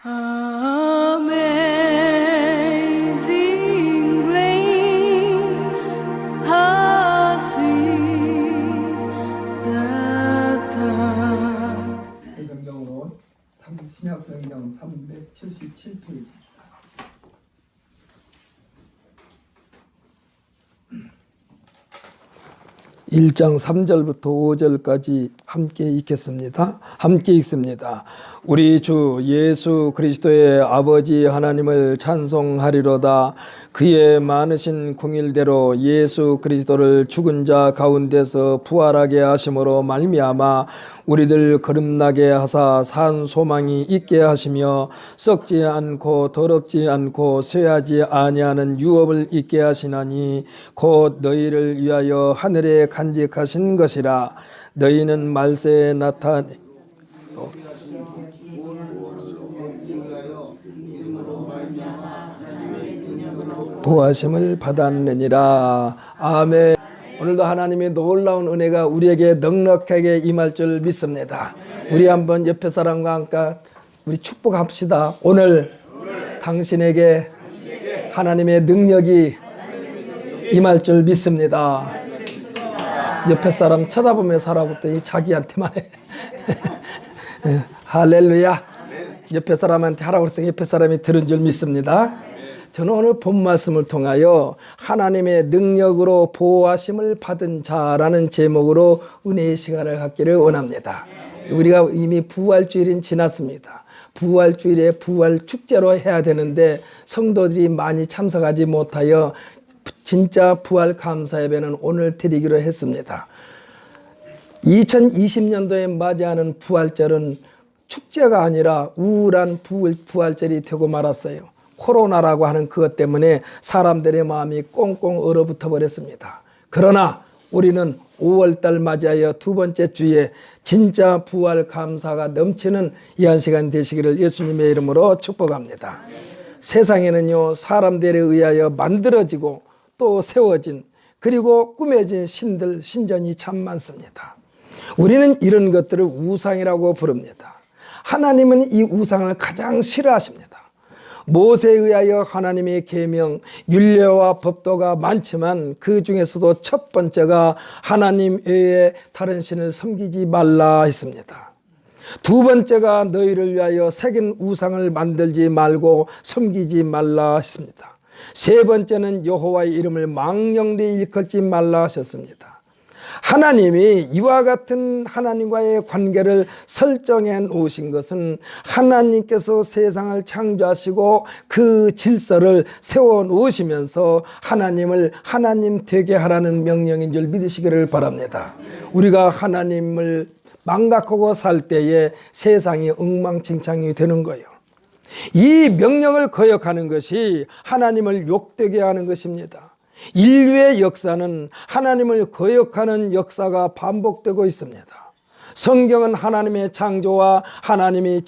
Amazing grace, how sweet the sound. 성경으로 신약성경 377페이지. 1장 3절부터 5절까지 함께 읽겠습니다. 함께 읽습니다. 우리 주 예수 그리스도의 아버지 하나님을 찬송하리로다. 그의 많으신 궁일대로 예수 그리스도를 죽은 자 가운데서 부활하게 하심으로 말미암아 우리들 거듭나게 하사 산 소망이 있게 하시며 썩지 않고 더럽지 않고 쇠하지 아니하는 유업을 있게 하시나니 곧 너희를 위하여 하늘에 간직하신 것이라. 너희는 말세에 나타내 보하심을 받았느니라. 아멘. 오늘도 하나님의 놀라운 은혜가 우리에게 넉넉하게 임할 줄 믿습니다. 우리 한번 옆에 사람과 함께 우리 축복합시다. 오늘 당신에게 하나님의 능력이 임할 줄 믿습니다. 옆에 사람 쳐다보며 살아봤더니 자기한테만 해. 할렐루야. 옆에 사람한테 하라고 그랬으니 옆에 사람이 들은 줄 믿습니다. 저는 오늘 본 말씀을 통하여 하나님의 능력으로 보호하심을 받은 자라는 제목으로 은혜의 시간을 갖기를 원합니다. 우리가 이미 부활주일은 지났습니다. 부활주일에 부활축제로 해야 되는데 성도들이 많이 참석하지 못하여 진짜 부활 감사 예배는 오늘 드리기로 했습니다. 2020년도에 맞이하는 부활절은 축제가 아니라 우울한 부활절이 되고 말았어요. 코로나라고 하는 그것 때문에 사람들의 마음이 꽁꽁 얼어붙어 버렸습니다. 그러나 우리는 5월달 맞이하여 두 번째 주에 진짜 부활 감사가 넘치는 이한 시간 되시기를 예수님의 이름으로 축복합니다. 세상에는요, 사람들에 의하여 만들어지고 또 세워진 그리고 꾸며진 신전이 참 많습니다. 우리는 이런 것들을 우상이라고 부릅니다. 하나님은 이 우상을 가장 싫어하십니다. 모세에 의하여 하나님의 계명, 율례와 법도가 많지만 그 중에서도 첫 번째가 하나님 외에 다른 신을 섬기지 말라 했습니다. 두 번째가 너희를 위하여 새긴 우상을 만들지 말고 섬기지 말라 했습니다. 세 번째는 여호와의 이름을 망령되이 일컫지 말라 하셨습니다. 하나님이 이와 같은 하나님과의 관계를 설정해 놓으신 것은 하나님께서 세상을 창조하시고 그 질서를 세워 놓으시면서 하나님을 하나님 되게 하라는 명령인 줄 믿으시기를 바랍니다. 우리가 하나님을 망각하고 살 때에 세상이 엉망진창이 되는 거예요. 이 명령을 거역하는 것이 하나님을 욕되게 하는 것입니다. 인류의 역사는 하나님을 거역하는 역사가 반복되고 있습니다. 성경은 하나님의 창조와 하나님의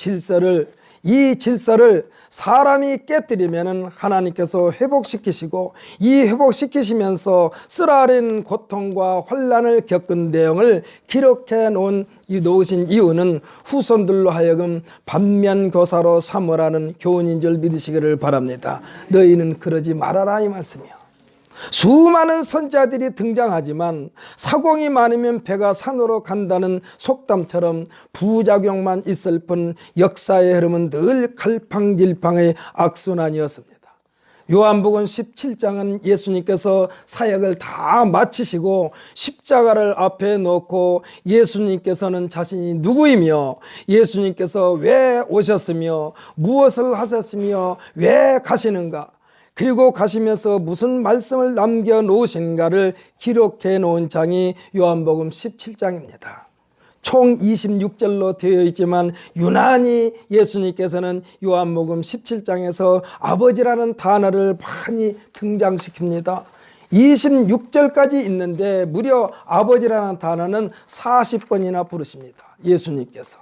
이 질서를 사람이 깨뜨리면 하나님께서 회복시키시고 이 회복시키시면서 쓰라린 고통과 환난을 겪은 내용을 기록해 놓으신 이유는 후손들로 하여금 반면교사로 삼으라는 교훈인 줄 믿으시기를 바랍니다. 너희는 그러지 말아라 이 말씀이요. 수많은 선지자들이 등장하지만 사공이 많으면 배가 산으로 간다는 속담처럼 부작용만 있을 뿐 역사의 흐름은 늘 갈팡질팡의 악순환이었습니다. 요한복음 17장은 예수님께서 사역을 다 마치시고 십자가를 앞에 놓고 예수님께서는 자신이 누구이며 예수님께서 왜 오셨으며 무엇을 하셨으며 왜 가시는가, 그리고 가시면서 무슨 말씀을 남겨놓으신가를 기록해 놓은 장이 요한복음 17장입니다. 총 26절로 되어 있지만 유난히 예수님께서는 요한복음 17장에서 아버지라는 단어를 많이 등장시킵니다. 26절까지 있는데 무려 아버지라는 단어는 40번이나 부르십니다. 예수님께서.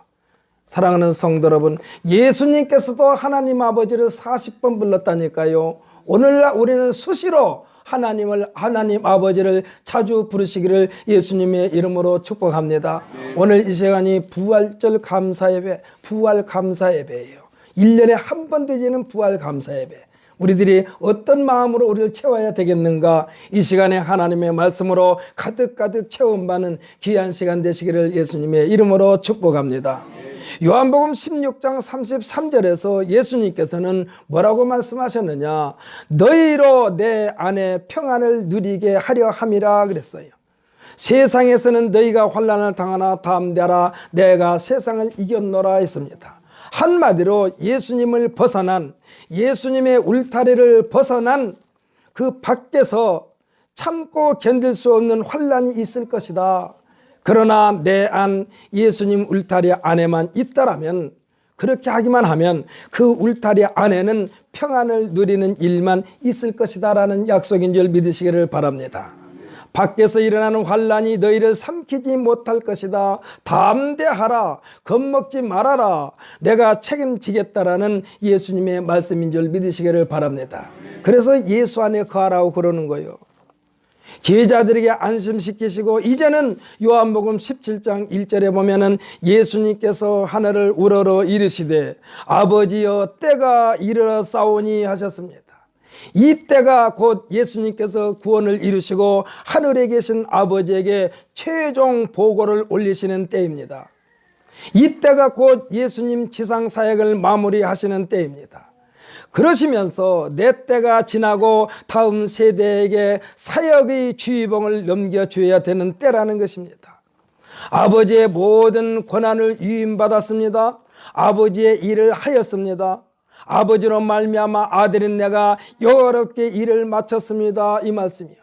사랑하는 성도 여러분, 예수님께서도 하나님 아버지를 40번 불렀다니까요. 오늘날 우리는 수시로 하나님 아버지를 자주 부르시기를 예수님의 이름으로 축복합니다. 오늘 이 시간이 부활절 감사예배, 부활 감사예배예요. 1년에 한 번 되지는 부활 감사 예배, 우리들이 어떤 마음으로 우리를 채워야 되겠는가? 이 시간에 하나님의 말씀으로 가득가득 체험받는 귀한 시간 되시기를 예수님의 이름으로 축복합니다. 요한복음 16장 33절에서 예수님께서는 뭐라고 말씀하셨느냐? 너희로 내 안에 평안을 누리게 하려 함이라 그랬어요. 세상에서는 너희가 환난을 당하나 담대하라, 내가 세상을 이겼노라 했습니다. 한마디로 예수님을 벗어난, 예수님의 울타리를 벗어난 그 밖에서 참고 견딜 수 없는 환난이 있을 것이다. 그러나 내 안 예수님 울타리 안에만 있다라면, 그렇게 하기만 하면 그 울타리 안에는 평안을 누리는 일만 있을 것이다 라는 약속인 줄 믿으시기를 바랍니다. 밖에서 일어나는 환난이 너희를 삼키지 못할 것이다. 담대하라, 겁먹지 말아라, 내가 책임지겠다라는 예수님의 말씀인 줄 믿으시기를 바랍니다. 그래서 예수 안에 거하라고 그러는 거예요. 제자들에게 안심시키시고, 이제는 요한복음 17장 1절에 보면은 예수님께서 하늘을 우러러 이르시되 아버지여 때가 이르러 싸우니 하셨습니다. 이 때가 곧 예수님께서 구원을 이루시고 하늘에 계신 아버지에게 최종 보고를 올리시는 때입니다. 이 때가 곧 예수님 지상 사역을 마무리하시는 때입니다. 그러시면서 내 때가 지나고 다음 세대에게 사역의 주의봉을 넘겨줘야 되는 때라는 것입니다. 아버지의 모든 권한을 위임받았습니다. 아버지의 일을 하였습니다. 아버지로 말미암아 아들인 내가 영화롭게 일을 마쳤습니다. 이 말씀이요.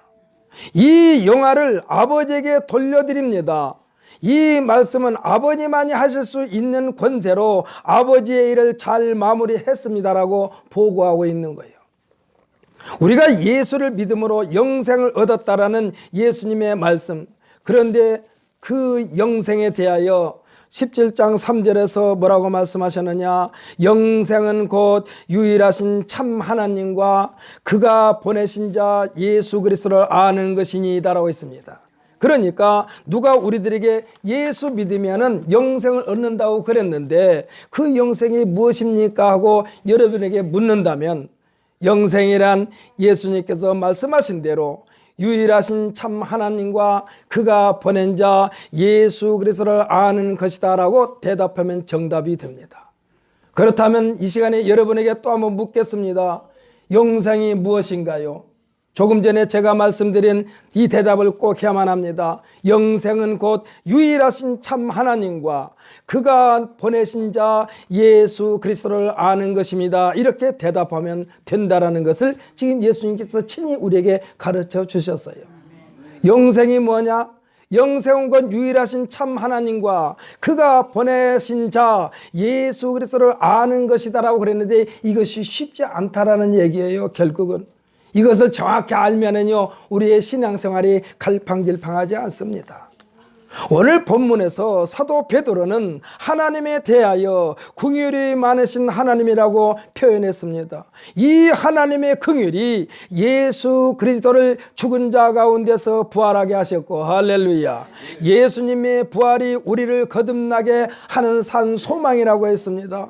이 영화를 아버지에게 돌려드립니다. 이 말씀은 아버지만이 하실 수 있는 권세로 아버지의 일을 잘 마무리했습니다라고 보고하고 있는 거예요. 우리가 예수를 믿음으로 영생을 얻었다라는 예수님의 말씀, 그런데 그 영생에 대하여 17장 3절에서 뭐라고 말씀하셨느냐? 영생은 곧 유일하신 참 하나님과 그가 보내신 자 예수 그리스도를 아는 것이니다라고 있습니다. 그러니까 누가 우리들에게 예수 믿으면은 영생을 얻는다고 그랬는데 그 영생이 무엇입니까 하고 여러분에게 묻는다면, 영생이란 예수님께서 말씀하신 대로 유일하신 참 하나님과 그가 보낸 자 예수 그리스도를 아는 것이다 라고 대답하면 정답이 됩니다. 그렇다면 이 시간에 여러분에게 또 한번 묻겠습니다. 영생이 무엇인가요? 조금 전에 제가 말씀드린 이 대답을 꼭 해야만 합니다. 영생은 곧 유일하신 참 하나님과 그가 보내신 자 예수 그리스도를 아는 것입니다. 이렇게 대답하면 된다라는 것을 지금 예수님께서 친히 우리에게 가르쳐 주셨어요. 영생이 뭐냐? 영생은 곧 유일하신 참 하나님과 그가 보내신 자 예수 그리스도를 아는 것이다라고 그랬는데 이것이 쉽지 않다라는 얘기예요. 결국은 이것을 정확히 알면은요, 우리의 신앙생활이 갈팡질팡하지 않습니다. 오늘 본문에서 사도 베드로는 하나님에 대하여 긍휼이 많으신 하나님이라고 표현했습니다. 이 하나님의 긍휼이 예수 그리스도를 죽은 자 가운데서 부활하게 하셨고, 할렐루야, 예수님의 부활이 우리를 거듭나게 하는 산 소망이라고 했습니다.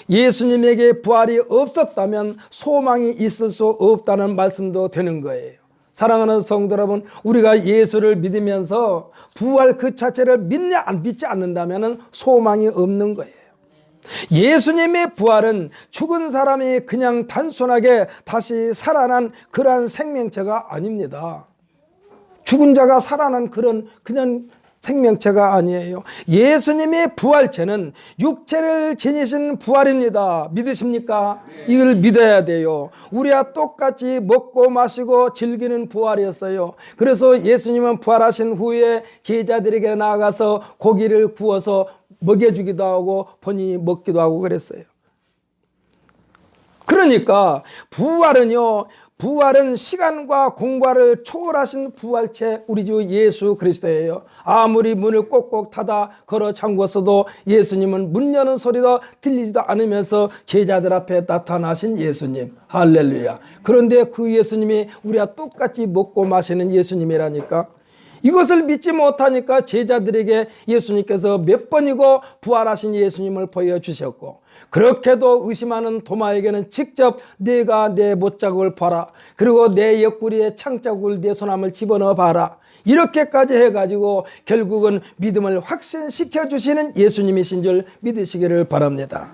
예수님에게 부활이 없었다면 소망이 있을 수 없다는 말씀도 되는 거예요. 사랑하는 성도 여러분, 우리가 예수를 믿으면서 부활 그 자체를 믿냐 안 믿지 않는다면 소망이 없는 거예요. 예수님의 부활은 죽은 사람이 그냥 단순하게 다시 살아난 그러한 생명체가 아닙니다. 죽은 자가 살아난 그냥 생명체가 아니에요. 예수님의 부활체는 육체를 지니신 부활입니다. 믿으십니까? 이걸 믿어야 돼요. 우리와 똑같이 먹고 마시고 즐기는 부활이었어요. 그래서 예수님은 부활하신 후에 제자들에게 나아가서 고기를 구워서 먹여주기도 하고 본인이 먹기도 하고 그랬어요. 그러니까 부활은 시간과 공간을 초월하신 부활체 우리 주 예수 그리스도예요. 아무리 문을 꼭꼭 닫아 걸어 잠궜어도 예수님은 문 여는 소리도 들리지도 않으면서 제자들 앞에 나타나신 예수님, 할렐루야. 그런데 그 예수님이 우리와 똑같이 먹고 마시는 예수님이라니까. 이것을 믿지 못하니까 제자들에게 예수님께서 몇 번이고 부활하신 예수님을 보여주셨고, 그렇게도 의심하는 도마에게는 직접 내가 내 못자국을 봐라, 그리고 내 옆구리에 창자국을 내 손함을 집어넣어 봐라, 이렇게까지 해가지고 결국은 믿음을 확신시켜 주시는 예수님이신 줄 믿으시기를 바랍니다.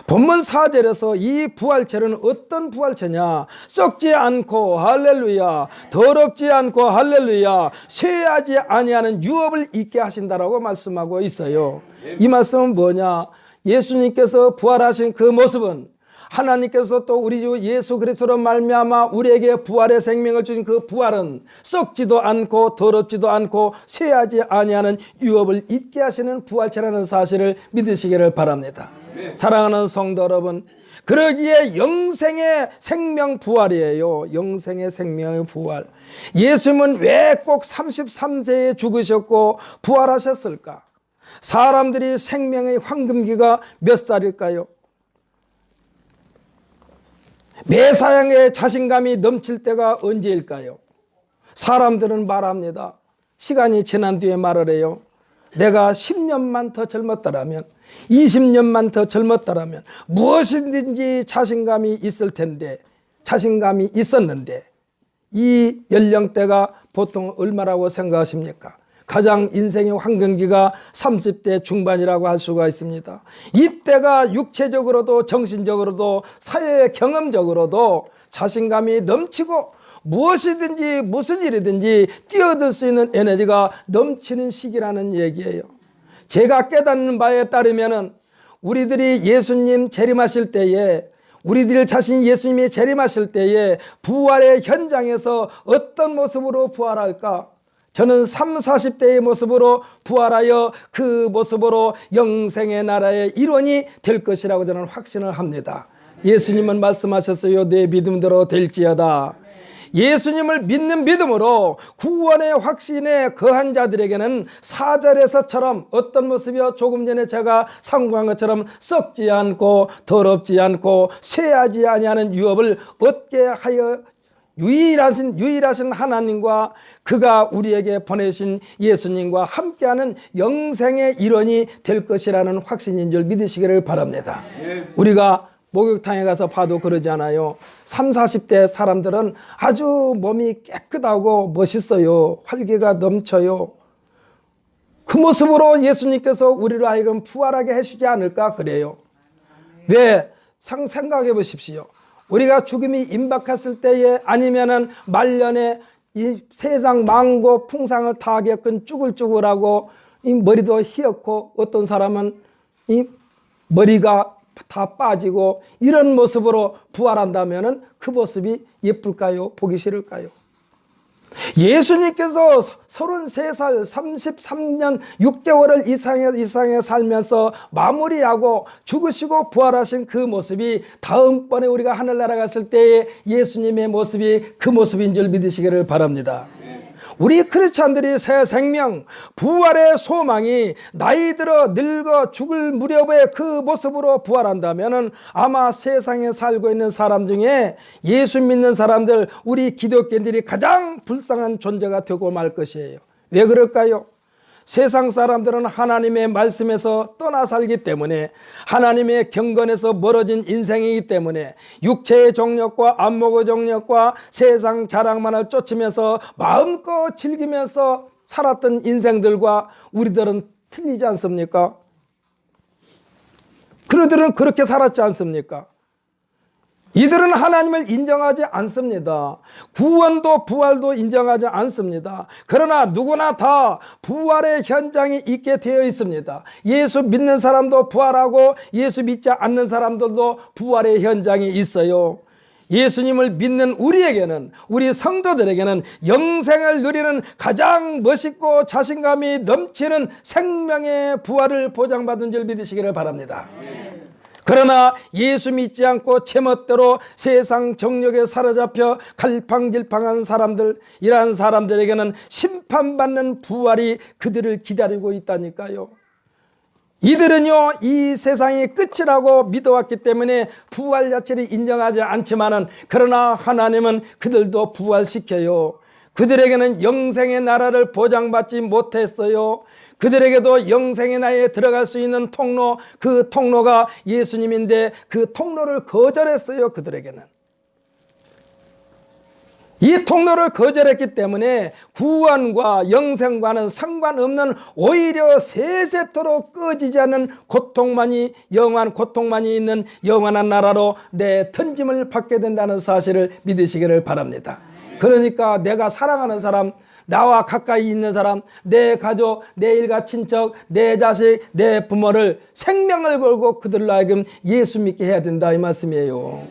본문 4절에서 이 부활체는 어떤 부활체냐? 썩지 않고 할렐루야, 더럽지 않고 할렐루야, 쇠하지 아니하는 유업을 있게 하신다라고 말씀하고 있어요. 이 말씀은 뭐냐? 예수님께서 부활하신 그 모습은 하나님께서 또 우리 주 예수 그리스도로 말미암아 우리에게 부활의 생명을 주신 그 부활은 썩지도 않고 더럽지도 않고 쇠하지 아니하는 유업을 잊게 하시는 부활체라는 사실을 믿으시기를 바랍니다. 사랑하는 성도 여러분, 그러기에 영생의 생명 부활이에요. 영생의 생명의 부활. 예수님은 왜 꼭 33세에 죽으셨고 부활하셨을까? 사람들이 생명의 황금기가 몇 살일까요? 매사양의 자신감이 넘칠 때가 언제일까요? 사람들은 말합니다. 시간이 지난 뒤에 말을 해요. 내가 10년만 더 젊었더라면, 20년만 더 젊었더라면 무엇이든지 자신감이 있을 텐데, 자신감이 있었는데, 이 연령대가 보통 얼마라고 생각하십니까? 가장 인생의 황금기가 30대 중반이라고 할 수가 있습니다. 이때가 육체적으로도 정신적으로도 사회 경험적으로도 자신감이 넘치고 무엇이든지 무슨 일이든지 뛰어들 수 있는 에너지가 넘치는 시기라는 얘기예요. 제가 깨닫는 바에 따르면 우리들이 예수님 재림하실 때에, 우리들 자신이 예수님이 재림하실 때에 부활의 현장에서 어떤 모습으로 부활할까? 저는 30, 40대의 모습으로 부활하여 그 모습으로 영생의 나라의 일원이 될 것이라고 저는 확신을 합니다. 예수님은 말씀하셨어요. 내 믿음대로 될지어다. 예수님을 믿는 믿음으로 구원의 확신에 거한 자들에게는 4절에서처럼 어떤 모습이요? 조금 전에 제가 상고한 것처럼 썩지 않고 더럽지 않고 쇠하지 아니하는 유업을 얻게 하여 유일하신 하나님과 그가 우리에게 보내신 예수님과 함께하는 영생의 일원이 될 것이라는 확신인 줄 믿으시기를 바랍니다. 우리가 목욕탕에 가서 봐도 그러지 않아요? 30, 40대 사람들은 아주 몸이 깨끗하고 멋있어요. 활기가 넘쳐요. 그 모습으로 예수님께서 우리를 하여금 부활하게 해주지 않을까 그래요. 왜? 생각해 보십시오. 우리가 죽음이 임박했을 때에, 아니면은 말년에 이 세상 망고 풍상을 다 겪은 쭈글쭈글하고 이 머리도 희었고 어떤 사람은 이 머리가 다 빠지고 이런 모습으로 부활한다면은 그 모습이 예쁠까요? 보기 싫을까요? 예수님께서 33살 33년 6개월을 이 세상에 살면서 마무리하고 죽으시고 부활하신 그 모습이 다음번에 우리가 하늘나라 갔을 때의 예수님의 모습이 그 모습인 줄 믿으시기를 바랍니다. 우리 크리스찬들이 새 생명, 부활의 소망이 나이 들어 늙어 죽을 무렵에 그 모습으로 부활한다면 아마 세상에 살고 있는 사람 중에 예수 믿는 사람들, 우리 기독교인들이 가장 불쌍한 존재가 되고 말 것이에요. 왜 그럴까요? 세상 사람들은 하나님의 말씀에서 떠나 살기 때문에, 하나님의 경건에서 멀어진 인생이기 때문에 육체의 정욕과 안목의 정욕과 세상 자랑만을 쫓으면서 마음껏 즐기면서 살았던 인생들과 우리들은 틀리지 않습니까? 그들은 그렇게 살았지 않습니까? 이들은 하나님을 인정하지 않습니다. 구원도 부활도 인정하지 않습니다. 그러나 누구나 다 부활의 현장이 있게 되어 있습니다. 예수 믿는 사람도 부활하고 예수 믿지 않는 사람들도 부활의 현장이 있어요. 예수님을 믿는 우리에게는, 우리 성도들에게는 영생을 누리는 가장 멋있고 자신감이 넘치는 생명의 부활을 보장받은 줄 믿으시기를 바랍니다. 그러나 예수 믿지 않고 제멋대로 세상 정욕에 사로잡혀 갈팡질팡한 사람들, 이러한 사람들에게는 심판받는 부활이 그들을 기다리고 있다니까요. 이들은요, 이 세상이 끝이라고 믿어왔기 때문에 부활 자체를 인정하지 않지만은, 그러나 하나님은 그들도 부활시켜요. 그들에게는 영생의 나라를 보장받지 못했어요. 그들에게도 영생의 나라에 들어갈 수 있는 통로, 그 통로가 예수님인데 그 통로를 거절했어요. 그들에게는. 이 통로를 거절했기 때문에 구원과 영생과는 상관없는 오히려 세세토록 꺼지지 않는 고통만이, 영원한 고통만이 있는 영원한 나라로 내던짐을 받게 된다는 사실을 믿으시기를 바랍니다. 그러니까 내가 사랑하는 사람, 나와 가까이 있는 사람, 내 가족, 내 일가 친척, 내 자식, 내 부모를 생명을 걸고 그들로 하여금 예수 믿게 해야 된다 이 말씀이에요.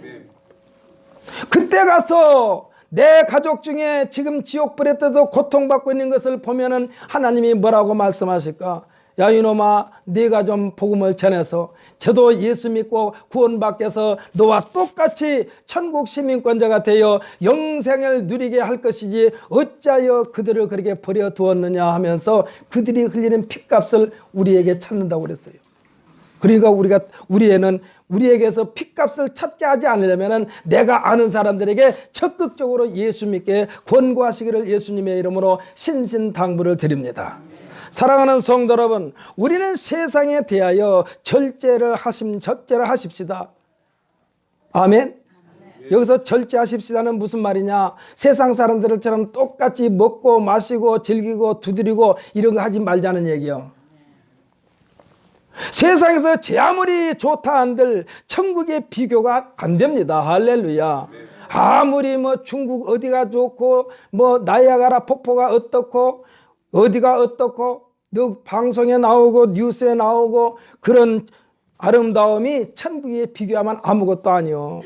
그때 가서 내 가족 중에 지금 지옥불에 떠서 고통받고 있는 것을 보면은 하나님이 뭐라고 말씀하실까? 야 이놈아, 네가 좀 복음을 전해서 저도 예수 믿고 구원받게 해서 너와 똑같이 천국 시민권자가 되어 영생을 누리게 할 것이지 어찌하여 그들을 그렇게 버려두었느냐 하면서 그들이 흘리는 핏값을 우리에게 찾는다고 그랬어요. 그러니까 우리에게서 핏값을 찾게 하지 않으려면 내가 아는 사람들에게 적극적으로 예수 믿게 권고하시기를 예수님의 이름으로 신신당부를 드립니다. 사랑하는 성도 여러분, 우리는 세상에 대하여 절제를 하십시다. 아멘. 여기서 절제하십시다는 무슨 말이냐? 세상 사람들처럼 똑같이 먹고 마시고 즐기고 두드리고 이런 거 하지 말자는 얘기요. 세상에서 제 아무리 좋다 한들 천국의 비교가 안 됩니다. 할렐루야. 아무리 뭐 중국 어디가 좋고 뭐 나이아가라 폭포가 어떻고 어디가 어떻고 너 방송에 나오고 뉴스에 나오고 그런 아름다움이 천국에 비교하면 아무것도 아니요.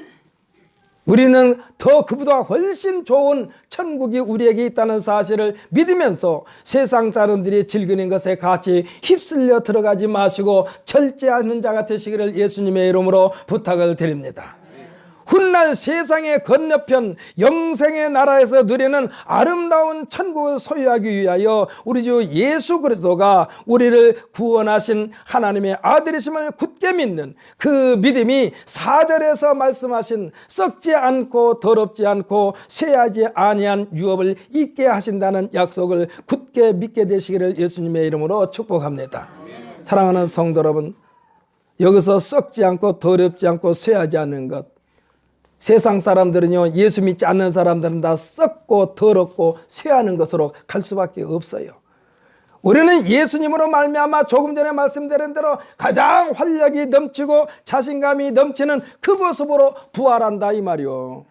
우리는 더 그보다 훨씬 좋은 천국이 우리에게 있다는 사실을 믿으면서 세상 사람들이 즐기는 것에 같이 휩쓸려 들어가지 마시고 절제하는 자가 되시기를 예수님의 이름으로 부탁을 드립니다. 훗날 세상의 건너편 영생의 나라에서 누리는 아름다운 천국을 소유하기 위하여 우리 주 예수 그리스도가 우리를 구원하신 하나님의 아들이심을 굳게 믿는 그 믿음이 4절에서 말씀하신 썩지 않고 더럽지 않고 쇠하지 아니한 유업을 잊게 하신다는 약속을 굳게 믿게 되시기를 예수님의 이름으로 축복합니다. 사랑하는 성도 여러분, 여기서 썩지 않고 더럽지 않고 쇠하지 않는 것, 세상 사람들은요, 예수 믿지 않는 사람들은 다 썩고 더럽고 쇠하는 것으로 갈 수밖에 없어요. 우리는 예수님으로 말미암아 조금 전에 말씀드린 대로 가장 활력이 넘치고 자신감이 넘치는 그 모습으로 부활한다 이 말이요.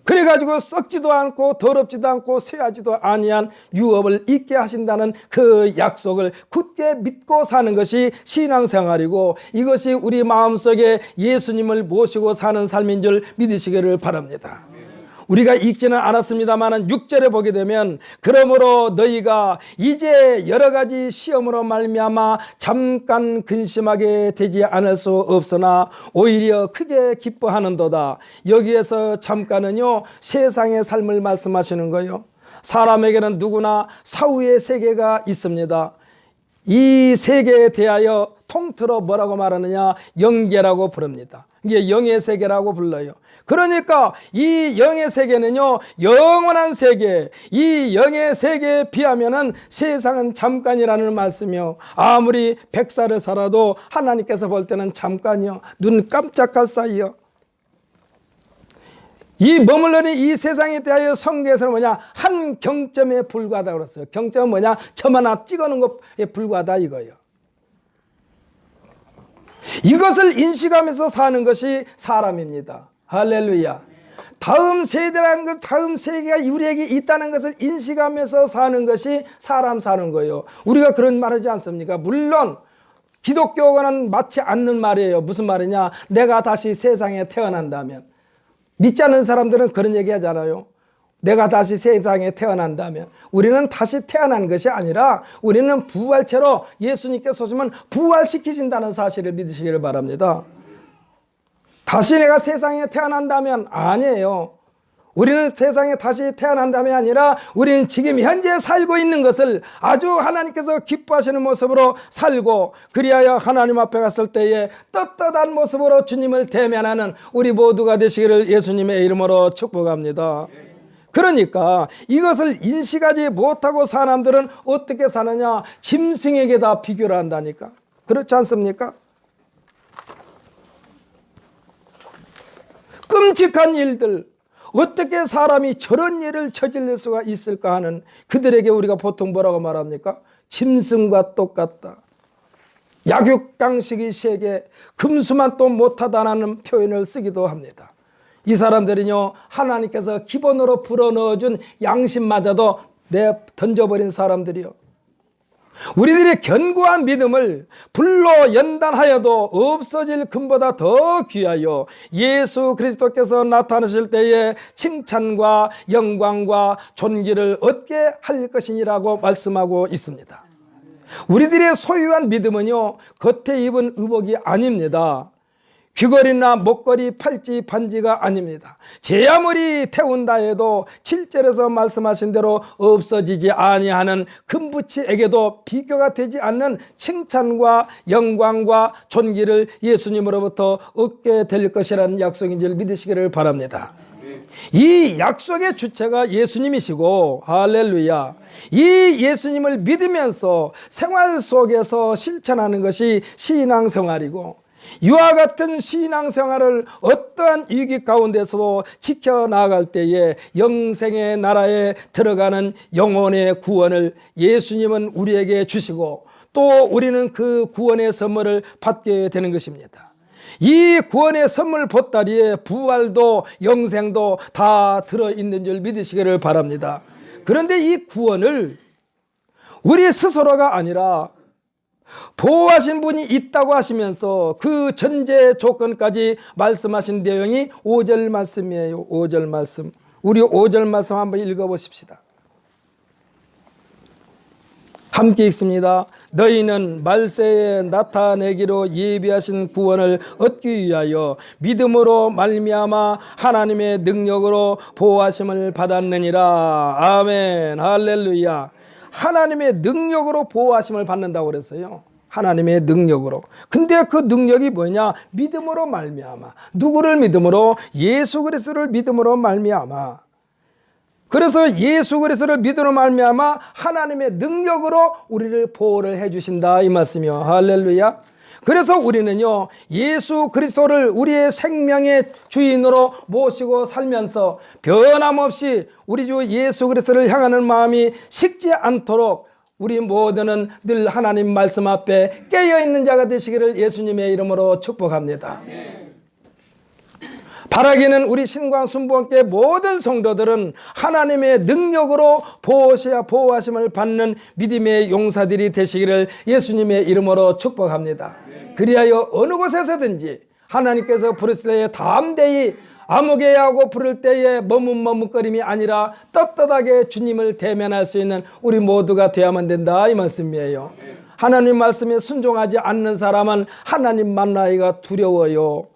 그래가지고 썩지도 않고 더럽지도 않고 쇠하지도 아니한 유업을 잊게 하신다는 그 약속을 굳게 믿고 사는 것이 신앙생활이고 이것이 우리 마음속에 예수님을 모시고 사는 삶인 줄 믿으시기를 바랍니다. 우리가 읽지는 않았습니다만 6절에 보게 되면 그러므로 너희가 이제 여러 가지 시험으로 말미암아 잠깐 근심하게 되지 않을 수 없으나 오히려 크게 기뻐하는도다. 여기에서 잠깐은요, 세상의 삶을 말씀하시는 거예요. 사람에게는 누구나 사후의 세계가 있습니다. 이 세계에 대하여 통틀어 뭐라고 말하느냐? 영계라고 부릅니다. 이게 영의 세계라고 불러요. 그러니까 이 영의 세계는요, 영원한 세계, 이 영의 세계에 비하면은 세상은 잠깐이라는 말씀이요. 아무리 100살을 살아도 하나님께서 볼 때는 잠깐이요. 눈 깜짝할 사이요. 이 머물러는 이 세상에 대하여 성경에서는 뭐냐? 한 경점에 불과하다고 그랬어요. 경점은 뭐냐? 점 하나 찍어놓은 것에 불과하다 이거예요. 이것을 인식하면서 사는 것이 사람입니다. 할렐루야. 다음 세대라는 것, 다음 세계가 우리에게 있다는 것을 인식하면서 사는 것이 사람 사는 거예요. 우리가 그런 말 하지 않습니까? 물론 기독교는 맞지 않는 말이에요. 무슨 말이냐? 내가 다시 세상에 태어난다면. 믿지 않는 사람들은 그런 얘기 하잖아요. 내가 다시 세상에 태어난다면. 우리는 다시 태어난 것이 아니라 우리는 부활체로 예수님께서 오시면 부활시키신다는 사실을 믿으시기를 바랍니다. 다시 내가 세상에 태어난다면 아니에요. 우리는 세상에 다시 태어난다면 아니라 우리는 지금 현재 살고 있는 것을 아주 하나님께서 기뻐하시는 모습으로 살고 그리하여 하나님 앞에 갔을 때에 떳떳한 모습으로 주님을 대면하는 우리 모두가 되시기를 예수님의 이름으로 축복합니다. 그러니까 이것을 인식하지 못하고 사람들은 어떻게 사느냐? 짐승에게 다 비교를 한다니까. 그렇지 않습니까? 끔찍한 일들, 어떻게 사람이 저런 일을 저지를 수가 있을까 하는, 그들에게 우리가 보통 뭐라고 말합니까? 짐승과 똑같다. 약육강식이 세게 금수만 또 못하다라는 표현을 쓰기도 합니다. 이 사람들은요, 하나님께서 기본으로 불어넣어준 양심마저도 던져버린 사람들이요. 우리들의 견고한 믿음을 불로 연단하여도 없어질 금보다 더 귀하여 예수 그리스도께서 나타나실 때에 칭찬과 영광과 존귀를 얻게 할 것이니라고 말씀하고 있습니다. 우리들의 소유한 믿음은요, 겉에 입은 의복이 아닙니다. 귀걸이나 목걸이, 팔찌, 반지가 아닙니다. 제 아무리 태운다 해도 7절에서 말씀하신 대로 없어지지 아니하는 금부치에게도 비교가 되지 않는 칭찬과 영광과 존귀를 예수님으로부터 얻게 될 것이라는 약속인 줄 믿으시기를 바랍니다. 이 약속의 주체가 예수님이시고, 할렐루야, 이 예수님을 믿으면서 생활 속에서 실천하는 것이 신앙생활이고, 이와 같은 신앙생활을 어떠한 위기 가운데서도 지켜나갈 때에 영생의 나라에 들어가는 영혼의 구원을 예수님은 우리에게 주시고, 또 우리는 그 구원의 선물을 받게 되는 것입니다. 이 구원의 선물 보따리에 부활도 영생도 다 들어있는 줄 믿으시기를 바랍니다. 그런데 이 구원을 우리 스스로가 아니라 보호하신 분이 있다고 하시면서 그 전제 조건까지 말씀하신 내용이 5절 말씀이에요. 5절 말씀. 우리 5절 말씀 한번 읽어보십시다. 함께 읽습니다. 너희는 말세에 나타내기로 예비하신 구원을 얻기 위하여 믿음으로 말미암아 하나님의 능력으로 보호하심을 받았느니라. 아멘. 할렐루야. 하나님의 능력으로 보호하심을 받는다고 그랬어요. 하나님의 능력으로. 근데 그 능력이 뭐냐? 믿음으로 말미암아. 누구를 믿음으로? 예수 그리스도를 믿음으로 말미암아. 그래서 예수 그리스도를 믿음으로 말미암아 하나님의 능력으로 우리를 보호를 해주신다 이 말씀이요. 할렐루야. 그래서 우리는요, 예수 그리스도를 우리의 생명의 주인으로 모시고 살면서 변함없이 우리 주 예수 그리스도를 향하는 마음이 식지 않도록 우리 모두는 늘 하나님 말씀 앞에 깨어있는 자가 되시기를 예수님의 이름으로 축복합니다. 바라기는 우리 신광 순복음교회 모든 성도들은 하나님의 능력으로 보호하심을 받는 믿음의 용사들이 되시기를 예수님의 이름으로 축복합니다. 그리하여 어느 곳에서든지 하나님께서 부르실 때에 담대히 아무개하고 부를 때에 머뭇머뭇거림이 아니라 떳떳하게 주님을 대면할 수 있는 우리 모두가 되어야만 된다 이 말씀이에요. 하나님 말씀에 순종하지 않는 사람은 하나님 만나기가 두려워요.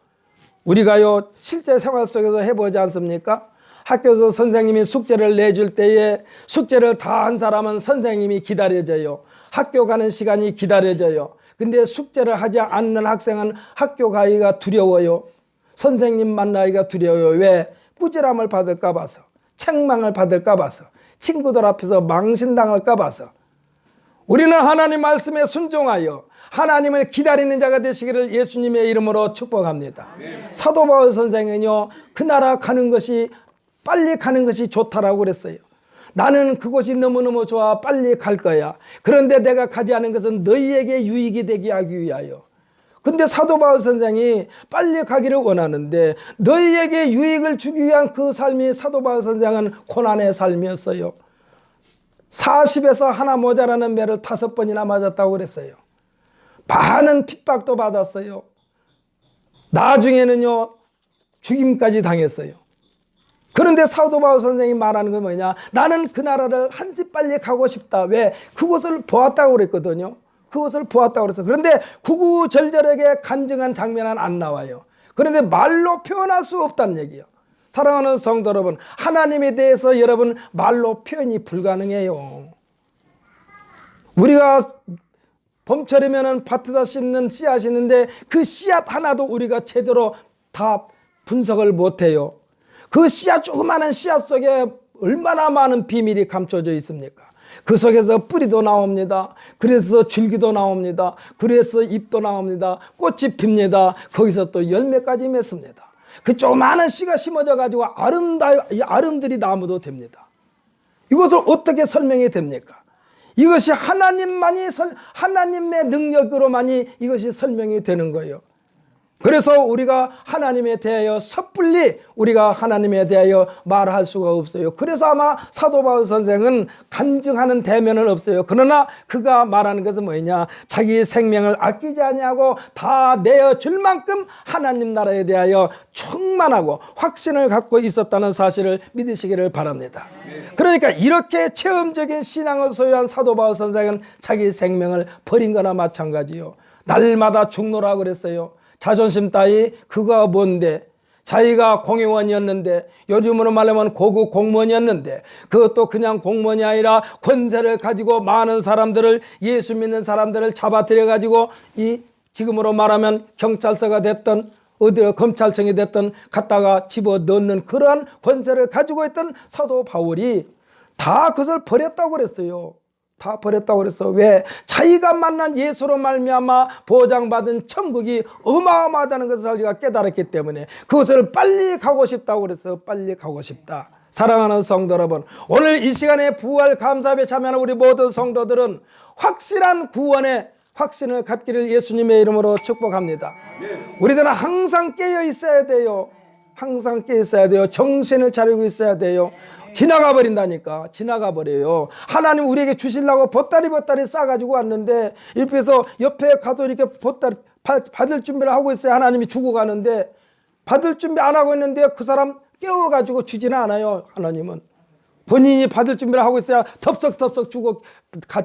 우리가요, 실제 생활 속에서 해보지 않습니까? 학교에서 선생님이 숙제를 내줄 때에 숙제를 다 한 사람은 선생님이 기다려져요. 학교 가는 시간이 기다려져요. 근데 숙제를 하지 않는 학생은 학교 가기가 두려워요. 선생님 만나기가 두려워요. 왜? 꾸지람을 받을까 봐서, 책망을 받을까 봐서, 친구들 앞에서 망신당할까 봐서. 우리는 하나님 말씀에 순종하여 하나님을 기다리는 자가 되시기를 예수님의 이름으로 축복합니다. 사도 바울 선생은요, 그 나라 가는 것이, 빨리 가는 것이 좋다라고 그랬어요. 나는 그곳이 너무너무 좋아, 빨리 갈 거야. 그런데 내가 가지 않은 것은 너희에게 유익이 되게 하기 위하여. 근데 사도 바울 선생이 빨리 가기를 원하는데 너희에게 유익을 주기 위한 그 삶이 사도 바울 선생은 고난의 삶이었어요. 40에서 하나 모자라는 매를 5번이나 맞았다고 그랬어요. 많은 핍박도 받았어요. 나중에는요, 죽임까지 당했어요. 그런데 사도 바울 선생이 말하는 건 뭐냐? 나는 그 나라를 한시 빨리 가고 싶다. 왜? 그곳을 보았다고 그랬거든요. 그것을 보았다고 그랬어요. 그런데 구구절절하게 간증한 장면은 안 나와요. 그런데 말로 표현할 수 없다는 얘기예요. 사랑하는 성도 여러분, 하나님에 대해서 여러분 말로 표현이 불가능해요. 우리가 봄철이면 밭에다 심는 씨앗이 있는데 그 씨앗 하나도 우리가 제대로 다 분석을 못해요. 그 씨앗, 조그마한 씨앗 속에 얼마나 많은 비밀이 감춰져 있습니까? 그 속에서 뿌리도 나옵니다. 그래서 줄기도 나옵니다. 그래서 잎도 나옵니다. 꽃이 핍니다. 거기서 또 열매까지 맺습니다. 그 조그마한 씨가 심어져 가지고 아름들이 나무도 됩니다. 이것을 어떻게 설명이 됩니까? 이것이 하나님의 능력으로만이 이것이 설명이 되는 거예요. 그래서 우리가 하나님에 대하여 섣불리 우리가 하나님에 대하여 말할 수가 없어요. 그래서 아마 사도 바울 선생은 간증하는 대면은 없어요. 그러나 그가 말하는 것은 뭐냐? 자기 생명을 아끼지 아니하고 다 내어줄 만큼 하나님 나라에 대하여 충만하고 확신을 갖고 있었다는 사실을 믿으시기를 바랍니다. 그러니까 이렇게 체험적인 신앙을 소유한 사도 바울 선생은 자기 생명을 버린 거나 마찬가지요. 날마다 죽노라 그랬어요. 자존심 따위 그가 뭔데, 자기가 공회원이었는데, 요즘으로 말하면 고급 공무원이었는데, 그것도 그냥 공무원이 아니라 권세를 가지고 많은 사람들을, 예수 믿는 사람들을 잡아들여 가지고 이 지금으로 말하면 경찰서가 됐던 어디 검찰청이 됐던 갖다가 집어넣는 그러한 권세를 가지고 있던 사도 바울이 다 그것을 버렸다고 그랬어요. 다 버렸다고 그랬어. 왜? 자기가 만난 예수로 말미암아 보장받은 천국이 어마어마하다는 것을 자기가 깨달았기 때문에 그것을 빨리 가고 싶다고 그랬어. 빨리 가고 싶다. 사랑하는 성도 여러분, 오늘 이 시간에 부활 감사합에 참여하는 우리 모든 성도들은 확실한 구원의 확신을 갖기를 예수님의 이름으로 축복합니다. 우리들은 항상 깨어 있어야 돼요. 항상 깨어 있어야 돼요. 정신을 차리고 있어야 돼요. 지나가 버린다니까. 지나가 버려요. 하나님 우리에게 주시려고 보따리 싸가지고 왔는데 옆에 가서 이렇게 보따리 받을 준비를 하고 있어요. 하나님이 주고 가는데 받을 준비 안 하고 있는데 그 사람 깨워가지고 주지는 않아요. 하나님은 본인이 받을 준비를 하고 있어야 덥석덥석 주고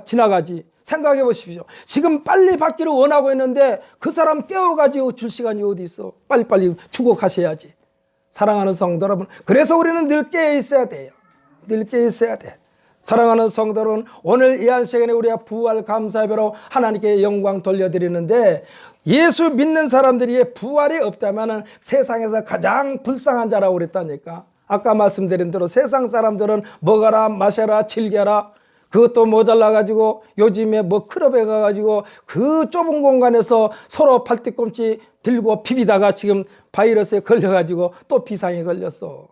지나가지. 생각해 보십시오. 지금 빨리 받기를 원하고 있는데 그 사람 깨워가지고 줄 시간이 어디 있어. 빨리빨리 주고 가셔야지. 사랑하는 성도 여러분, 그래서 우리는 늘 깨어 있어야 돼요. 늘 깨어 있어야 돼. 사랑하는 성도 여러분, 오늘 이 한 시간에 우리가 부활 감사예배로 하나님께 영광 돌려드리는데, 예수 믿는 사람들이 부활이 없다면 세상에서 가장 불쌍한 자라고 그랬다니까. 아까 말씀드린 대로 세상 사람들은 먹어라 마셔라 즐겨라, 그것도 모자라가지고 요즘에 뭐 클럽에 가가지고 그 좁은 공간에서 서로 팔뒤꿈치 들고 비비다가 지금 바이러스에 걸려가지고 또 비상에 걸렸어.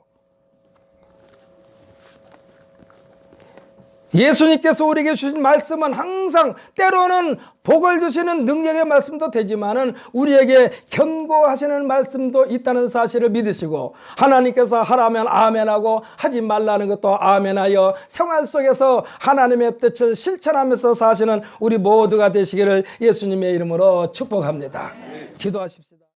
예수님께서 우리에게 주신 말씀은 항상 때로는 복을 주시는 능력의 말씀도 되지만은 우리에게 경고하시는 말씀도 있다는 사실을 믿으시고, 하나님께서 하라면 아멘하고 하지 말라는 것도 아멘하여 생활 속에서 하나님의 뜻을 실천하면서 사시는 우리 모두가 되시기를 예수님의 이름으로 축복합니다. 기도하십시다.